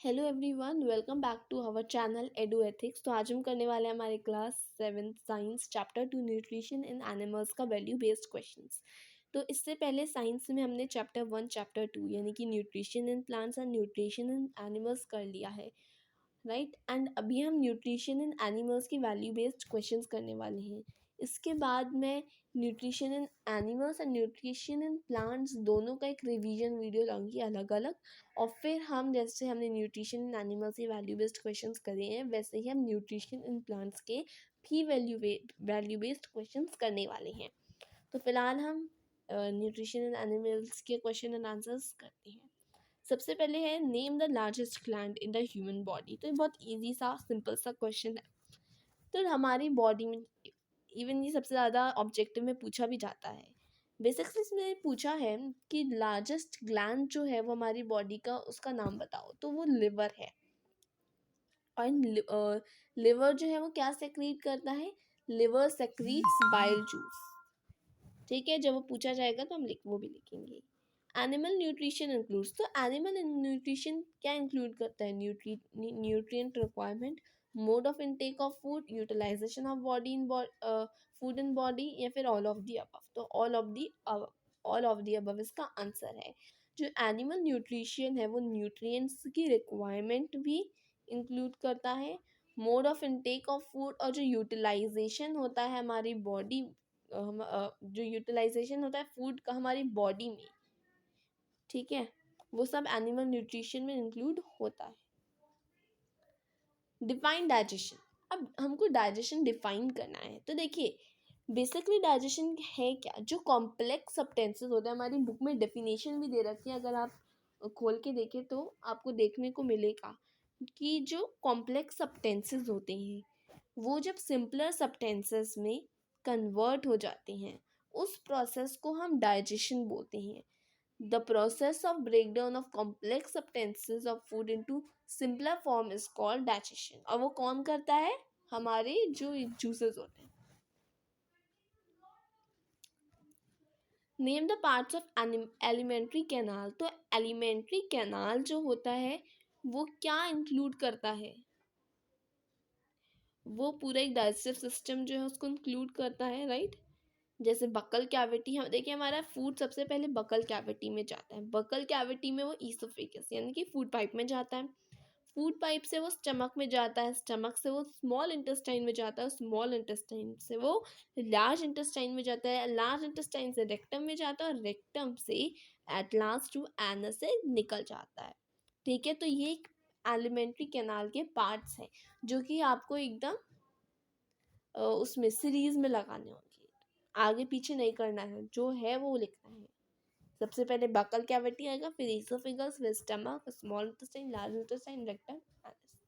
Hello everyone, welcome back to our channel Edu Ethics. तो आज हम करने वाले हैं हमारे class 7 science chapter 2 nutrition in animals का वैल्यू बेस्ड क्वेश्चंस। तो इससे पहले साइंस में हमने चैप्टर 1 चैप्टर 2 यानी कि न्यूट्रिशन इन प्लांट्स और न्यूट्रिशन इन एनिमल्स कर लिया है, राइट। एंड अभी हम न्यूट्रिशन इन एनिमल्स की वैल्यू बेस्ड क्वेश्चंस करने वाले हैं। इसके बाद मैं न्यूट्रिशन इन एनिमल्स और न्यूट्रिशन इन प्लांट्स दोनों का एक रिवीजन वीडियो लाऊंगी अलग अलग। और फिर हम जैसे हमने न्यूट्रिशन इन एनिमल्स के वैल्यू बेस्ड क्वेश्चंस करे हैं, वैसे ही हम न्यूट्रिशन इन प्लांट्स के भी वैल्यू बेस्ड क्वेश्चंस करने वाले हैं। तो फिलहाल हम न्यूट्रिशन इन एनिमल्स के क्वेश्चन एंड आंसर्स करते हैं। सबसे पहले है name the largest gland in the human body. तो ये बहुत इजी सा सिंपल सा क्वेश्चन है। तो हमारी बॉडी में इवन ये सबसे ज़्यादा ऑब्जेक्टिव में पूछा भी जाता है। बेसिकली इसमें पूछा है कि लार्जेस्ट ग्लैंड जो है वो हमारी बॉडी का, उसका नाम बताओ। तो वो लिवर है। और लिवर जो है वो क्या सेक्रीट करता है? Liver secretes bile juice. ठीक है, जब वो पूछा जाएगा तो हम वो भी लिखेंगे। Animal nutrition includes. तो एनिमल न्यूट्रिशन क्या इंक्लूड करता है? Nutrient requirement, mode of intake of food, utilisation of body in food in body, या फिर ऑल ऑफ दी अबव। तो ऑल ऑफ दी अबव इसका आंसर है। जो एनिमल न्यूट्रिशन है वो न्यूट्रिएंट्स की रिक्वायरमेंट भी इंक्लूड करता है, mode of intake of food, और जो यूटिलाइजेशन होता है हमारी बॉडी, जो यूटिलाइजेशन होता है फूड का हमारी बॉडी में, ठीक है, वो सब एनिमल न्यूट्रिशन में इंक्लूड होता है। Define digestion. अब हमको डाइजेशन डिफाइन करना है। तो देखिए, बेसिकली डाइजेशन है क्या? जो कॉम्प्लेक्स सब्सटेंसेस होते हैं, हमारी बुक में डेफिनेशन भी दे रखी है, अगर आप खोल के देखें तो आपको देखने को मिलेगा कि जो कॉम्प्लेक्स सब्सटेंसेस होते हैं वो जब सिंपलर सब्सटेंसेस में कन्वर्ट हो जाते हैं, उस प्रोसेस को हम डाइजेशन बोलते हैं। The process of breakdown of complex substances of food into simpler form is called digestion. और वो कौन करता है? हमारे जो जूसेस होते हैं। Name the parts of alimentary canal. तो एलिमेंट्री कैनाल जो होता है वो क्या इंक्लूड करता है? वो पूरा एक डाइजेस्टिव सिस्टम जो है उसको इंक्लूड करता है, राइट। जैसे बकल कैविटी, हम देखिए हमारा फूड सबसे पहले बकल कैविटी में जाता है। बकल कैविटी में वो ईसोफेगस यानी कि फूड पाइप में जाता है। फूड पाइप से वो स्टमक में जाता है, स्टमक से वो स्मॉल इंटेस्टाइन में जाता है, स्मॉल इंटेस्टाइन से वो लार्ज इंटेस्टाइन में जाता है, लार्ज इंटेस्टाइन से रेक्टम में जाता है, और रेक्टम से एट लास्ट टू एनस से निकल जाता है। ठीक है, तो ये एक एलिमेंट्री कैनाल के पार्ट्स हैं जो कि आपको एकदम उसमें सीरीज में लगाने होंगे, आगे पीछे नहीं करना है, जो है वो लिखना है। सबसे पहले बकल कैविटी आएगा, फिर ईसोफेगस, फिर stomach, small intestine, large intestine, rectum, anus.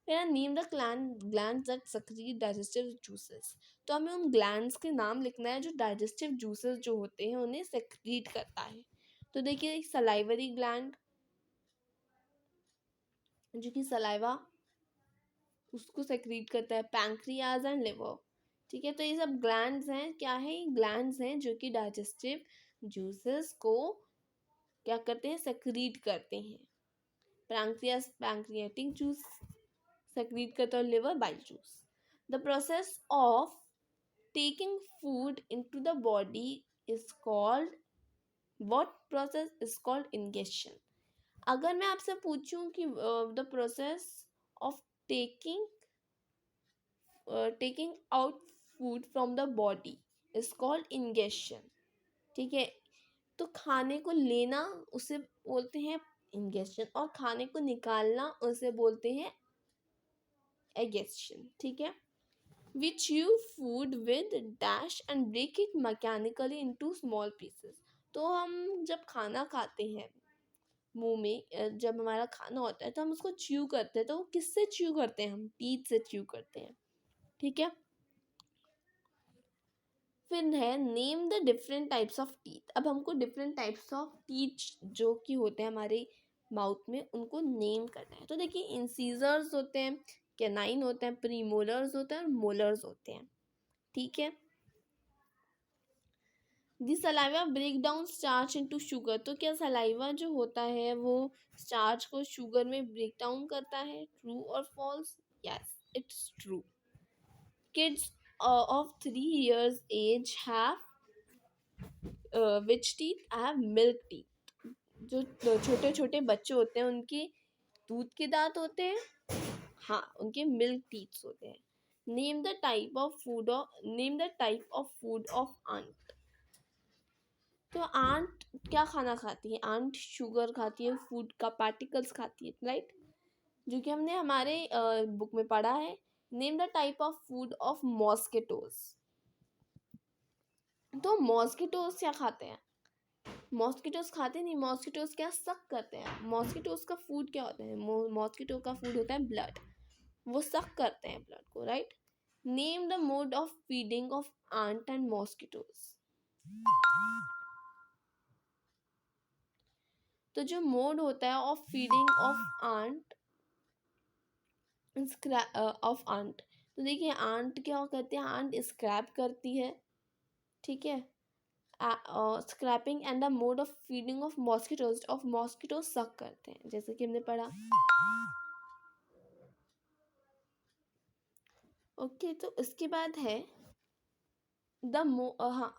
फिर name the glands that secrete digestive juices. तो हमें उन ग्लैंड्स के नाम लिखना है जो डाइजेस्टिव जूसेस जो होते हैं उन्हें सेक्रीट करता है। तो देखिए, सलाइवरी ग्लैंड जो कि सलाइवा उसको सेक्रीट करता है, पैंक्रियाज एंड लिवर। ठीक है, तो ये सब ग्लैंड्स हैं। क्या है? ग्लैंड्स हैं जो कि डाइजेस्टिव जूसेस को क्या करते हैं? सेक्रीट करते हैं। पैंक्रियास पैंक्रियाटिक जूस सेक्रीट करता है, liver bile juice. The process of taking food into the body is called, what process is called? Ingestion. अगर मैं आपसे पूछूं कि the process of taking taking out food from the body is called ingestion. ठीक है, तो खाने को लेना उसे बोलते हैं इंगेशन, और खाने को निकालना उसे बोलते हैं एगेशन। ठीक है, we chew food with dash and break it mechanically into small pieces। तो हम जब खाना खाते हैं मुंह में, जब हमारा खाना होता है तो हम उसको च्यू करते हैं। तो वो किससे च्यू करते हैं? हम टीथ से च्यू करते हैं। ठीक है, फिर है name the different types of teeth. अब हमको डिफरेंट टाइप्स ऑफ टीथ जो कि होते हैं हमारे माउथ में, उनको नेम करना है। तो देखिए, इंसीजर्स होते हैं, कैनाइन होते हैं, प्रीमोलर्स होते हैं, और मोलर्स होते हैं। ठीक है, the saliva break down starch into sugar. तो क्या सलाइवा जो होता है वो स्टार्च को शुगर में ब्रेक डाउन करता है? ट्रू और false? Yes, it's true. Kids of 3 years age have which teeth? Have milk teeth. जो छोटे छोटे बच्चे होते हैं उनके दूध के दांत होते हैं, हाँ उनके मिल्क टीथ होते हैं। Name the type of food of ant. तो आंट क्या खाना खाती है? आंट शुगर खाती है, फूड का पार्टिकल्स खाती है, राइट, जो कि हमने हमारे बुक में पढ़ा है। Name the type of food of mosquitoes. तो मॉस्किटोज क्या खाते हैं? मॉस्किटोज खाते नहीं, मॉस्किटोज क्या सक करते हैं। मॉस्किटोज का फूड क्या होता है? मॉस्किटो का फूड होता है ब्लड, वो सक करते हैं ब्लड को, right. Name the mode of feeding of ant and mosquitoes. तो जो मोड होता है of feeding of ant of ant, तो देखिए आंट क्या करती है? आंट स्क्रैप करती है, ठीक है। Scraping and the mode of feeding of mosquitoes suck करते हैं, जैसे कि हमने पढ़ा। ओके, तो इसके बाद है हाँ,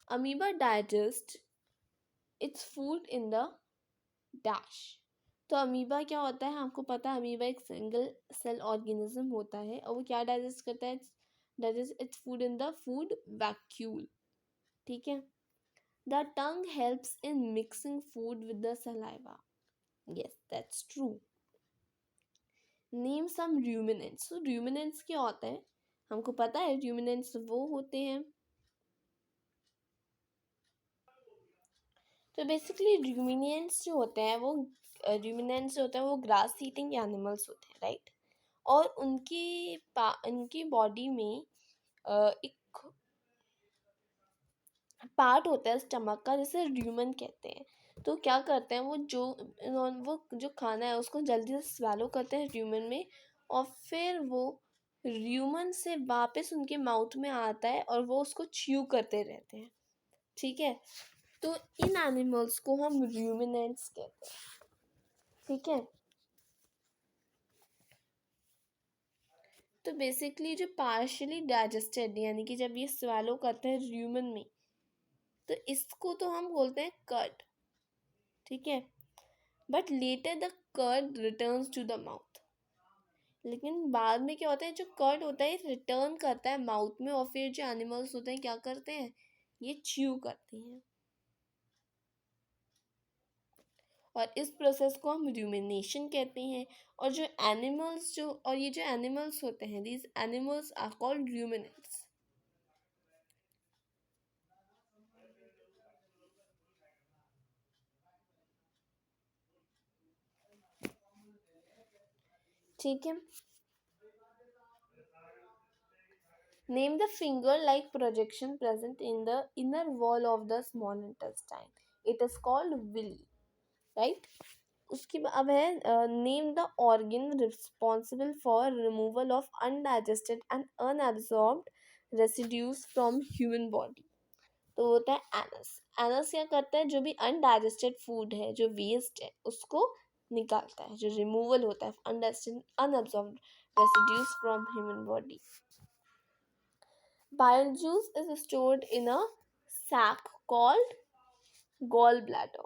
amoeba digest its food in the dash. तो अमीबा क्या होता है? आपको पता है अमीबा एक सिंगल सेल ऑर्गेनिज्म होता है और वो क्या डाइजेस्ट करता है? Digest its food in the food vacuole, ठीक है। The tongue helps in mixing food with the saliva. Yes, that's true. Name some ruminants. तो रूमिनेंट्स क्या होता है? हमको पता है रूमिनेंट्स वो होते हैं, तो बेसिकली रूमिनेंट्स जो होते हैं वो ग्रास ईटिंग एनिमल्स होते हैं, राइट। और उनकी बॉडी में एक पार्ट होता है स्टमक का, जिसे र्यूमन कहते हैं। तो क्या करते हैं वो जो खाना है उसको जल्दी से स्वेलो करते हैं र्यूमन में, और फिर वो र्यूमन से वापस उनके माउथ में आता है और वो उसको च्यू करते रहते हैं, ठीक है। तो इन एनिमल्स को हम र्यूमिनेंट्स कहते हैं, ठीक है। तो बेसिकली जो पार्शियली डाइजेस्टेड यानी कि जब ये स्वेलो करते हैं र्यूमन में, तो इसको तो हम बोलते हैं कर्ड, ठीक है। But later the curd returns to the mouth. लेकिन बाद में क्या होता है? जो कर्ड होता है रिटर्न करता है माउथ में, और फिर जो एनिमल्स होते हैं क्या करते हैं? ये च्यू करते हैं, और इस प्रोसेस को हम रूमिनेशन कहते हैं। और ये जो एनिमल्स होते हैं, these animals are called ruminants. ठीक है। Name the finger like projection present in the inner wall of the small intestine. It is called villi, right. उसकी अब है name the organ responsible for removal of undigested and unabsorbed residues from human body. तो होता है anus. Anus क्या करता है? जो भी अनडाइजेस्टेड फूड है, जो वेस्ट है, उसको निकालता है, जो रिमूवल होता है undigested unabsorbed residues from human body. Bile juice is stored in a sac called gallbladder.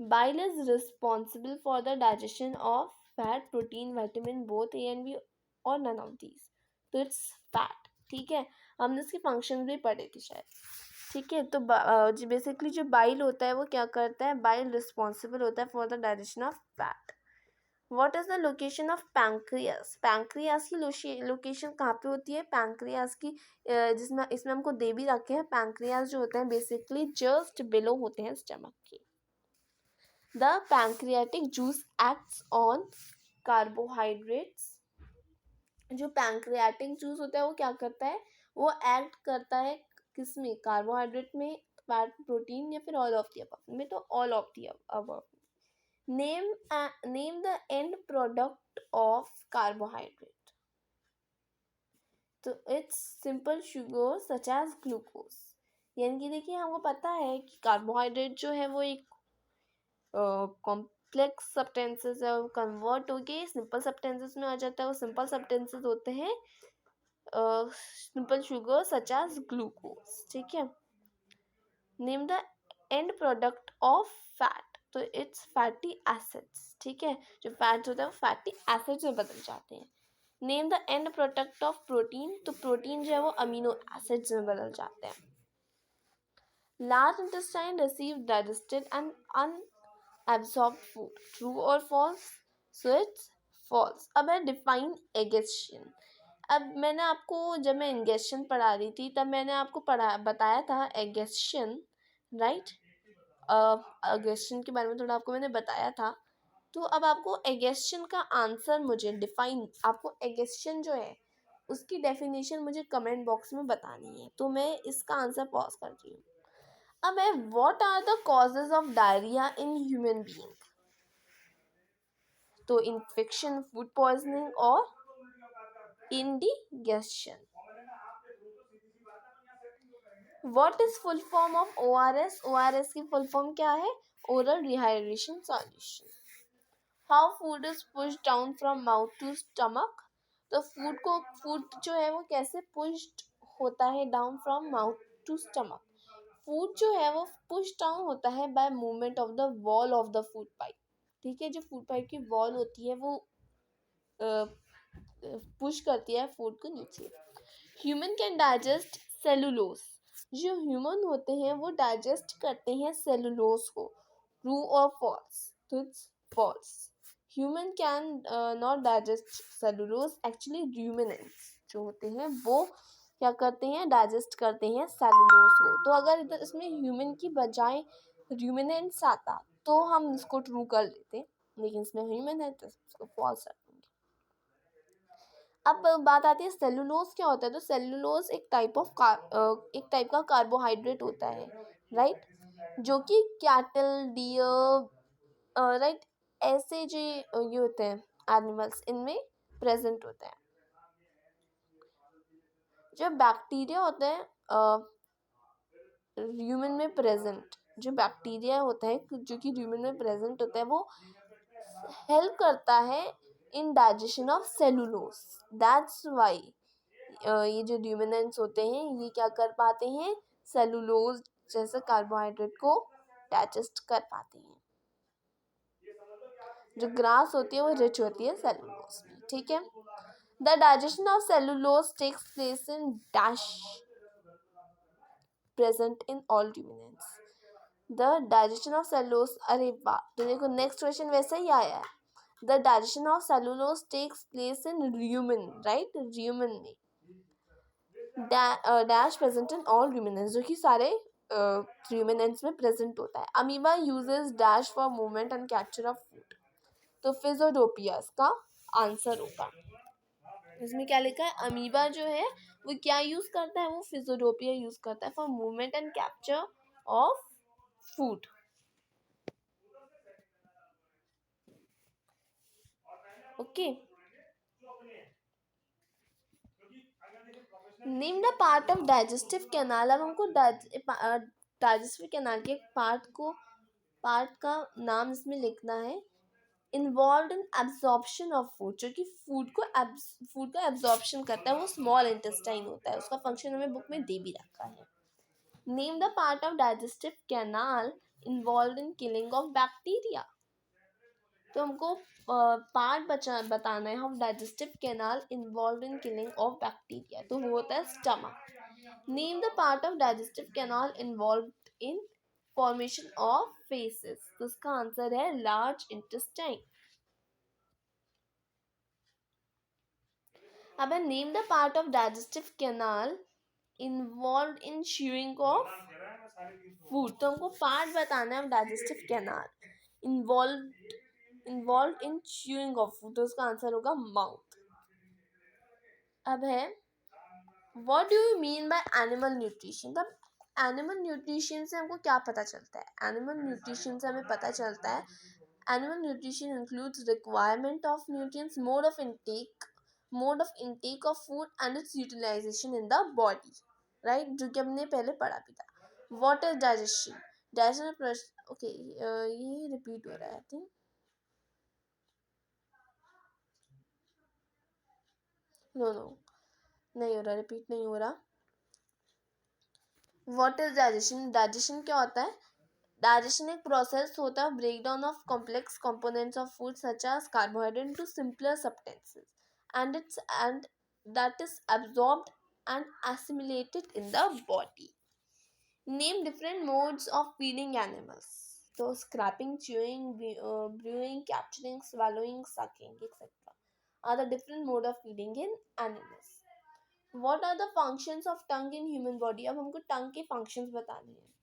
Bile is responsible for the digestion of fat, protein, vitamin, both A and B or none of these. तो it's fat, ठीक है। हमने इसके function भी पढ़े थे शायद, ठीक है। तो बेसिकली जो बाइल होता है वो क्या करता है? बाइल रिस्पॉन्सिबल होता है for the digestion of fat. What is the location of pancreas? Pancreas की लोकेशन कहाँ पे होती है? पैंक्रियास की जिसमें इसमें हमको दे भी रखे हैं। पैंक्रियास जो होते हैं बेसिकली जस्ट बिलो होते हैं स्टमक के। The pancreatic juice acts on carbohydrates. जो पैंक्रियाटिक जूस होता है वो क्या करता है? वो एक्ट करता है किसमें? कार्बोहाइड्रेट में, फैट, प्रोटीन, या फिर ऑल ऑफ द अबव में? तो all of the above. Name the end product of carbohydrate. तो it's simple sugar such as glucose. यानी कि देखिए हमको पता है कि कार्बोहाइड्रेट जो है वो एक कॉम्प्लेक्स सब्सटेंसेस है, वो कन्वर्ट होके सिंपल सब्सटेंसेस में आ जाता है। वो सिंपल सब्सटेंसेस होते हैं simple sugar such as glucose. ठीक है। Name the end product of fat. तो इट्स फैटी एसिड्स। ठीक है, जो फैट्स होता है वो फैटी एसिड्स में बदल जाते हैं। Name the end product of protein. तो प्रोटीन जो है वो अमीनो एसिड्स में बदल जाते हैं। Large intestine receive digested and unabsorbed food. True और फॉल्स? So it's false. अब है डिफाइन एगेशन। अब मैंने आपको जब मैं इंगेशन पढ़ा रही थी तब मैंने आपको बताया था एगेशन, राइट। एगेशन के बारे में थोड़ा आपको मैंने बताया था। तो अब आपको एगेशन का आंसर मुझे डिफाइन, आपको एगेशन जो है उसकी डेफिनेशन मुझे कमेंट बॉक्स में बतानी है। तो मैं इसका आंसर पॉज कर रही हूँ। अब है what are the causes of diarrhoea in human being. तो इन्फेक्शन, फूड पॉइजनिंग और indigestion. What is full form of ORS? ORS की फुल फॉर्म क्या है? Oral rehydration solution. How food is push down from mouth to stomach. तो food जो है वो कैसे पुश्ड होता है down from mouth to stomach. Food जो है वो पुश डाउन होता है by movement of the wall of the food pipe. ठीक है, जो फूड पाइप की वॉल होती है वो पुश करती है फूड को नीचे। Human can digest cellulose. जो ह्यूमन होते हैं वो डाइजेस्ट करते हैं सेलुलोज को। ट्रू और फॉल्स? तो it's false. Human can not digest cellulose. Actually ruminants जो होते हैं वो क्या करते हैं? डाइजेस्ट करते हैं सेलुलोज को। तो अगर इधर इसमें ह्यूमन की बजाय रूमिनेंट्स आता तो हम इसको ट्रू कर लेते, लेकिन इसमें ह्यूमन है तो इसको फॉल्स रखेंगे। अब बात आती है सेलुलोज क्या होता है। तो सेलुलोज एक टाइप का कार्बोहाइड्रेट होता है, राइट, जो कि कैटल, डियर, राइट, ऐसे जो ये होते हैं एनिमल्स, इनमें प्रेजेंट होता है। जो बैक्टीरिया होते हैं ह्यूमन में प्रेजेंट, जो बैक्टीरिया होता है जो कि ह्यूमन में प्रेजेंट होता है वो हेल्प करता है in digestion of cellulose. That's why ये जो र्यूमिनेंट्स होते हैं ये क्या कर पाते हैं? सेलुलोज जैसे कार्बोहाइड्रेट को डाइजेस्ट कर पाते हैं। जो ग्रास होती है वो रिच होती है सेलुलोज में। ठीक है। The digestion of cellulose takes place in dash present in all ruminants. The digestion of cellulose, अरे वाह, तो देखो नेक्स्ट क्वेश्चन वैसे ही आया है। The digestion of cellulose takes place in rumen, right, rumen में dash present in all ruminants, जो कि सारे रूमिनेंट्स में प्रेजेंट होता है। Amoeba uses dash for movement and capture of food. तो फिजोडोपिया इसका आंसर होगा। इसमें क्या लिखा है? अमीबा जो है वो क्या यूज करता है? वो फिजोडोपिया यूज करता है for movement and capture of food. Okay. Name the part of digestive canal. अब हमको डाइजेस्टिव कैनाल के पार्ट का नाम इसमें लिखना है। Involve in absorption of food, जो कि फूड का एब्जॉर्प्शन करता है, वो स्मॉल इंटेस्टाइन होता है। उसका फंक्शन हमें बुक में दे भी रखा है। Name the part of digestive canal involve in killing of bacteria. तो हमको पार्ट बताना है हम digestive canal involve in killing of bacteria, तो वो होता है stomach. Name the part of digestive canal involve in formation of faces. तो इसका आंसर है लार्ज इंटेस्टाइन। अब name the part of digestive canal involve in chewing of food. तो हमको पार्ट बताना है digestive canal involve in chewing of food, तो उसका आंसर होगा माउथ। अब है what do you mean by animal nutrition. तब एनिमल न्यूट्रिशन से हमको क्या पता चलता है? एनिमल न्यूट्रिशन से हमें पता चलता है animal nutrition includes requirement of nutrients, mode of intake, mode of intake of food and its utilisation in the body, right, जो कि हमने पहले पढ़ा भी था। What is digestion? Digestion, okay, ये रिपीट हो रहा है आई थिंक, नो नो, नहीं हो रहा, रिपीट नहीं हो रहा। What is digestion? डाइजेशन क्या होता है? डाइजेशन एक प्रोसेस होता है break down of complex components of food such as carbohydrate into simpler substances and that is absorbed and assimilated in the body. Name different modes of feeding animals. So scraping, chewing, brewing, capturing, swallowing, sucking, etc. are the different mode of feeding in animals. What are the functions of tongue in human body? अब हमको tongue के functions बताने हैं.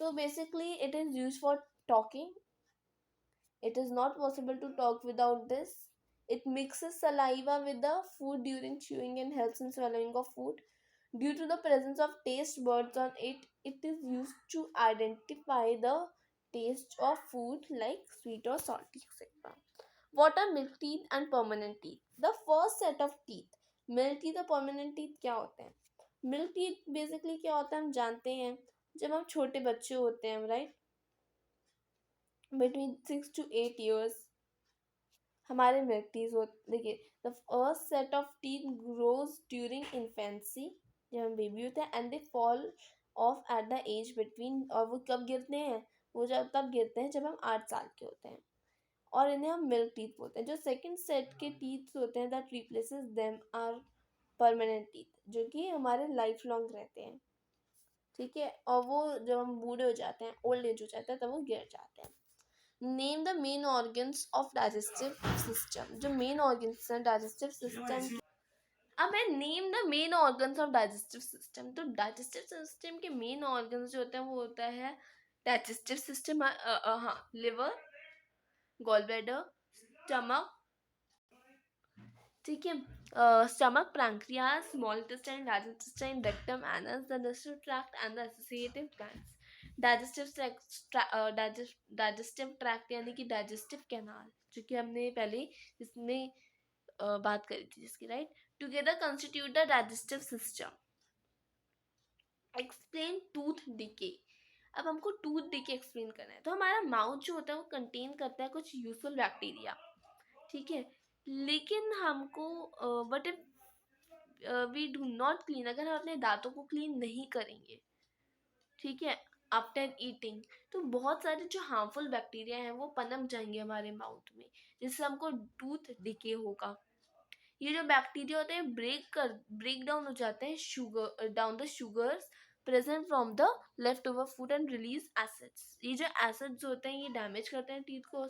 So basically it is used for talking. It is not possible to talk without this. It mixes saliva with the food during chewing and helps in swallowing of food. Due to the presence of taste buds on it, it is used to identify the taste of food like sweet or salty, etc. What are milk teeth and permanent teeth? The first set of teeth, milk teeth और permanent teeth क्या होते हैं? Milk teeth basically क्या होता है हम जानते हैं, जब हम छोटे बच्चे होते हैं, राइट, बिटवीन 6 to 8 years हमारे मिल्क टीथ हो, देखिए, the first set of teeth grows during infancy, जब हम बेबी होते हैं, and they fall off at the age between, और वो कब गिरते हैं? वो जब तब गिरते हैं जब हम 8 साल के होते हैं, और इन्हें हम मिल्क टीथ बोलते हैं। जो सेकंड सेट के टीथ होते हैं that replaces them are permanent teeth, जो कि हमारे लाइफ लॉन्ग रहते हैं, ठीक है, और वो जब हम बूढ़े हो जाते हैं, ओल्ड एज हो जाता है, तब वो गिर जाते हैं। Name the main organs of digestive system, जो मेन ऑर्गन्स हैं डाइजेस्टिव सिस्टम। अब है name the main organs of digestive system, तो डाइजेस्टिव सिस्टम के मेन ऑर्गन्स जो होते हैं वो होता है डाइजेस्टिव सिस्टम, हाँ, लिवर, गॉल ब्लैडर, स्टमक, ठीक है, stomach, pancreas, small intestine, large intestine, rectum, anus, the digestive tract and the associated glands. Digestive tract यानी कि डाइजेस्टिव कैनाल, जो कि हमने पहले इसमें बात करी थी जिसकी, right, together constitute the digestive system. Explain tooth decay. अब हमको टूथ डिके एक्सप्लेन करना है, तो हमारा माउथ जो होता है वो कंटेन करता है कुछ यूजफुल बैक्टीरिया, ठीक है, लेकिन हमको but if we do not clean, अगर हम अपने दांतों को क्लीन नहीं करेंगे, ठीक है, आफ्टर ईटिंग, तो बहुत सारे जो हार्मफुल बैक्टीरिया हैं वो पनप जाएंगे हमारे माउथ में, जिससे हमको टूथ डिके होगा। ये जो बैक्टीरिया होते हैं ब्रेक डाउन हो जाते हैं sugar down the sugars present from the left over food and release acids. ये जो एसिड्स होते हैं ये डैमेज करते हैं टीथ को, और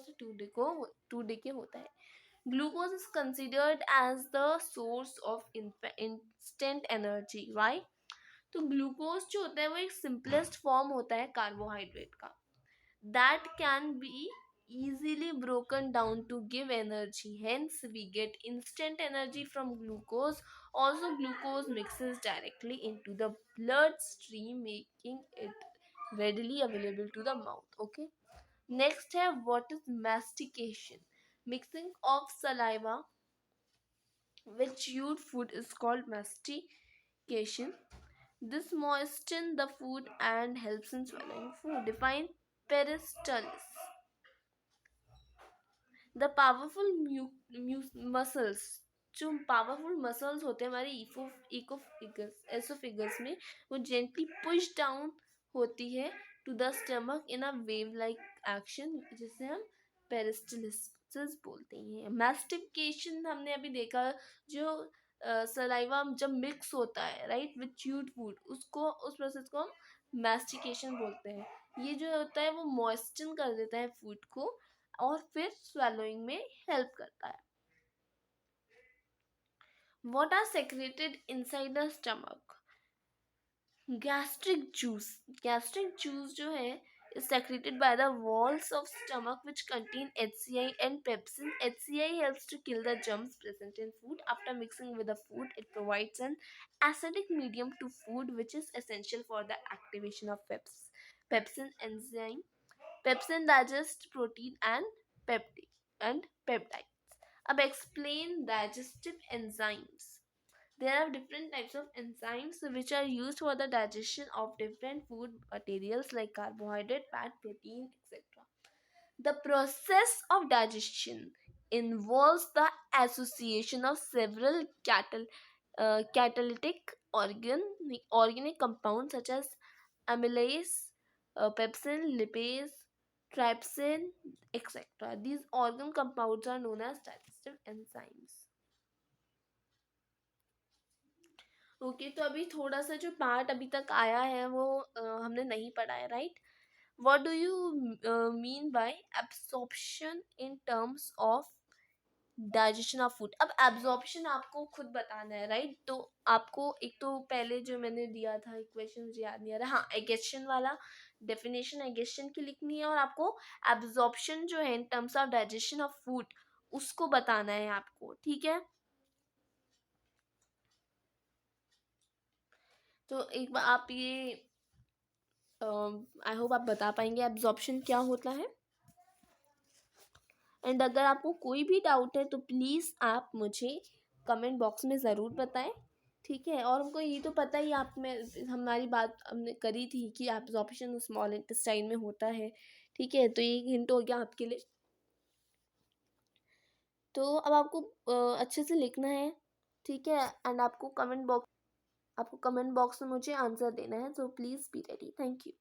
टूथ डिके होता है। Glucose is considered as the source of instant energy, right? तो ग्लूकोज जो होता है वो एक सिंपलेस्ट फॉर्म होता है कार्बोहाइड्रेट का, that can be easily broken down to give energy, hence we get instant energy from glucose. Also glucose mixes directly into the bloodstream making it readily available to the mouth, okay. Next है what is mastication? Mixing of saliva with chewed food is called mastication. This moistens the food and helps in swallowing food. Define peristalsis. The powerful muscles, जो powerful muscles होते हैं हमारे oesophagus में, वो gently push down होती है to the stomach in a wave like action, जिसे हम पेरिस्टलिसिस बोलते हैं। मैस्टिकेशन हमने अभी देखा, जो सलाइवा जब मिक्स होता है, राइट, विथ च्यूड फूड, उसको, उस प्रोसेस को हम मैस्टिकेशन बोलते हैं। ये जो होता है वो मॉइस्चन कर देता है फूड को और फिर swallowing में हेल्प करता है। What are secreted inside the stomach? Gastric juice. Gastric juice जो है is secreted by the walls of stomach which contain HCI and pepsin. HCI helps to kill the germs present in food. After mixing with the food, it provides an acidic medium to food which is essential for the activation of pepsin enzyme. Pepsin digests protein and peptides. अब explain digestive enzymes. There are different types of enzymes which are used for the digestion of different food materials like carbohydrate, fat, protein, etc. The process of digestion involves the association of several catalytic organic compounds such as amylase, pepsin, lipase, trypsin, etc. These organ compounds are known as digestive enzymes. Okay तो अभी थोड़ा सा जो part अभी तक आया है वो हमने नहीं पढ़ा है, right. What do you mean by absorption in terms of digestion of food. अब एब्जॉर्प्शन आपको खुद बताना है, राइट. तो आपको एक तो पहले जो मैंने दिया था इक्वेशन मुझे याद नहीं आ रहा, हाँ एगेशन वाला डेफिनेशन एगेशन की लिखनी है और आपको एब्जॉर्प्शन जो है in terms of digestion of food उसको बताना है आपको, ठीक है. तो एक बार आप ये आई होप आप बता पाएंगे एब्जॉर्प्शन क्या होता है. एंड अगर आपको कोई भी डाउट है तो प्लीज़ आप मुझे कमेंट बॉक्स में ज़रूर बताएं, ठीक है. और हमको ये तो पता ही आप में हमारी बात हमने करी थी कि एब्जॉर्प्शन स्मॉल इंटेस्टाइन में होता है, ठीक है. तो ये हिंट हो गया आपके लिए. तो अब आपको अच्छे से लिखना है, ठीक है. एंड आपको कमेंट बॉक्स में मुझे आंसर देना है, so please be ready. Thank you.